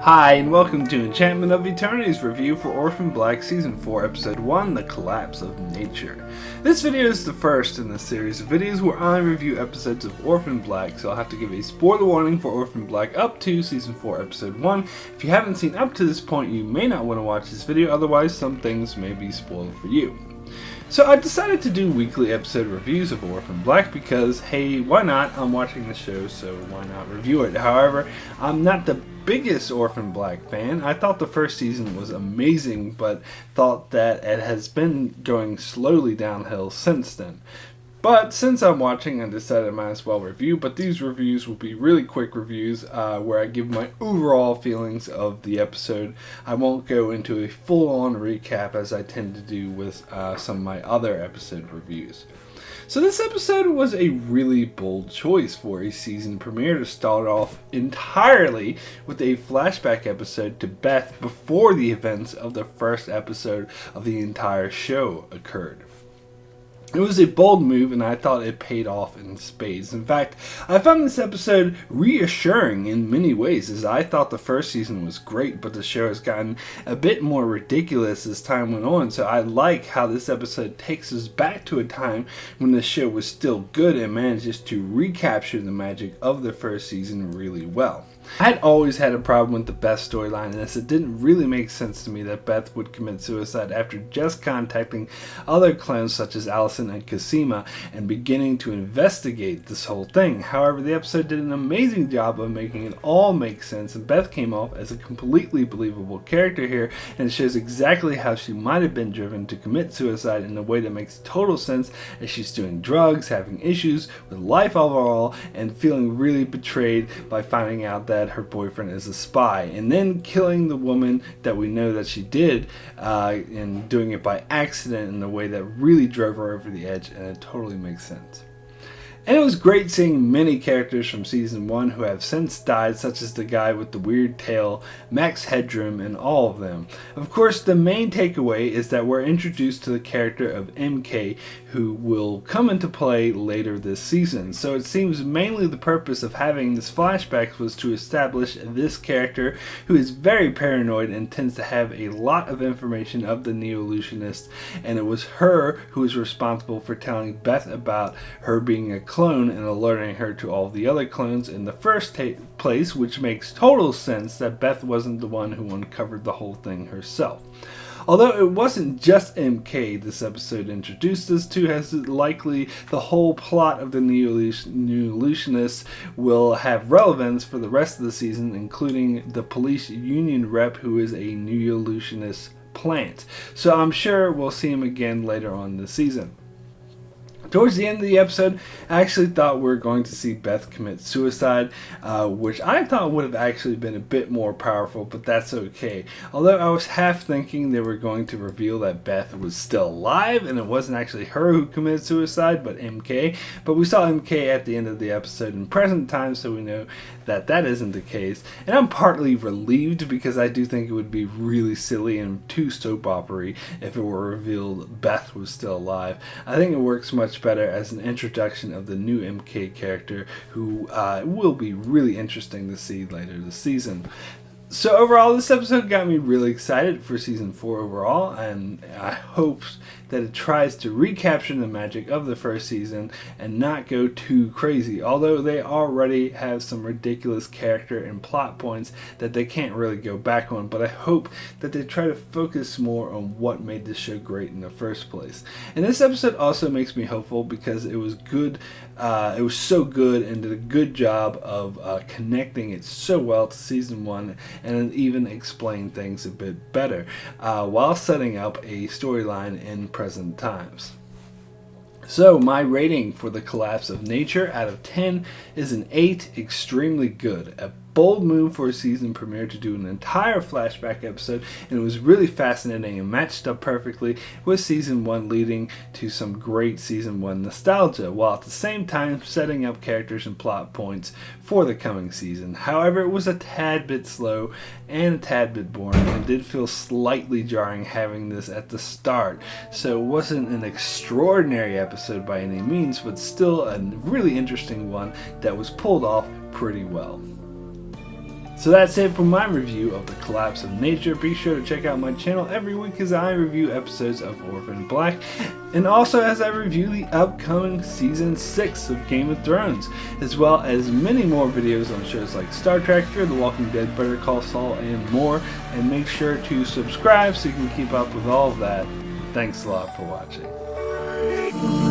Hi, and welcome to Enchantment of Eternity's review for Orphan Black Season 4, Episode 1, The Collapse of Nature. This video is the first in the series of videos where I review episodes of Orphan Black, so I'll have to give a spoiler warning for Orphan Black up to Season 4, Episode 1. If you haven't seen up to this point, you may not want to watch this video, otherwise some things may be spoiled for you. So I decided to do weekly episode reviews of Orphan Black because, hey, why not? I'm watching the show, so why not review it? However, I'm not the biggest Orphan Black fan. I thought the first season was amazing, but thought that it has been going slowly downhill since then. But since I'm watching, I decided I might as well review. But these reviews will be really quick reviews where I give my overall feelings of the episode. I won't go into a full-on recap as I tend to do with some of my other episode reviews. So this episode was a really bold choice for a season premiere to start off entirely with a flashback episode to Beth before the events of the first episode of the entire show occurred. It was a bold move, and I thought it paid off in spades. In fact, I found this episode reassuring in many ways, as I thought the first season was great, but the show has gotten a bit more ridiculous as time went on, so I like how this episode takes us back to a time when the show was still good and manages to recapture the magic of the first season really well. I had always had a problem with the Beth storyline in this. It didn't really make sense to me that Beth would commit suicide after just contacting other clones such as Allison and Cosima and beginning to investigate this whole thing. However, the episode did an amazing job of making it all make sense, and Beth came off as a completely believable character here, and it shows exactly how she might have been driven to commit suicide in a way that makes total sense, as she's doing drugs, having issues with life overall, and feeling really betrayed by finding out that her boyfriend is a spy, and then killing the woman that we know that she did, and doing it by accident in a way that really drove her over the edge, and it totally makes sense. And it was great seeing many characters from Season 1 who have since died, such as the guy with the weird tail, Max Headroom, and all of them. Of course, the main takeaway is that we're introduced to the character of MK, who will come into play later this season. So it seems mainly the purpose of having this flashback was to establish this character, who is very paranoid and tends to have a lot of information of the Neo-Illusionist, and it was her who was responsible for telling Beth about her being a clone and alerting her to all the other clones in the first place, which makes total sense that Beth wasn't the one who uncovered the whole thing herself. Although it wasn't just MK this episode introduced us to, as likely the whole plot of the Neo-Illusionists will have relevance for the rest of the season, including the police union rep who is a Neo-Illusionist plant. So I'm sure we'll see him again later on this season. Towards the end of the episode, I actually thought we were going to see Beth commit suicide, which I thought would have actually been a bit more powerful, but that's okay. Although I was half thinking they were going to reveal that Beth was still alive, and it wasn't actually her who committed suicide, but MK. But we saw MK at the end of the episode in present time, so we know that that isn't the case. And I'm partly relieved, because I do think it would be really silly and too soap opera-y if it were revealed Beth was still alive. I think it works much better as an introduction of the new MK character, who will be really interesting to see later this season. So overall, this episode got me really excited for Season 4 overall, and I hope that it tries to recapture the magic of the first season and not go too crazy, although they already have some ridiculous character and plot points that they can't really go back on. But I hope that they try to focus more on what made this show great in the first place. And this episode also makes me hopeful because it was good. It was so good and did a good job of connecting it so well to Season 1 and even explain things a bit better while setting up a storyline in present times. So my rating for The Collapse of Nature out of 10 is an 8, extremely good. A bold move for a season premiere to do an entire flashback episode, and it was really fascinating and matched up perfectly with Season 1, leading to some great Season 1 nostalgia, while at the same time setting up characters and plot points for the coming season. However, it was a tad bit slow and a tad bit boring, and did feel slightly jarring having this at the start. So it wasn't an extraordinary episode by any means, but still a really interesting one that was pulled off pretty well. So that's it for my review of The Collapse of Nature. Be sure to check out my channel every week as I review episodes of Orphan Black, and also as I review the upcoming Season 6 of Game of Thrones, as well as many more videos on shows like Star Trek, Fear the Walking Dead, Better Call Saul, and more. And make sure to subscribe so you can keep up with all of that. Thanks a lot for watching.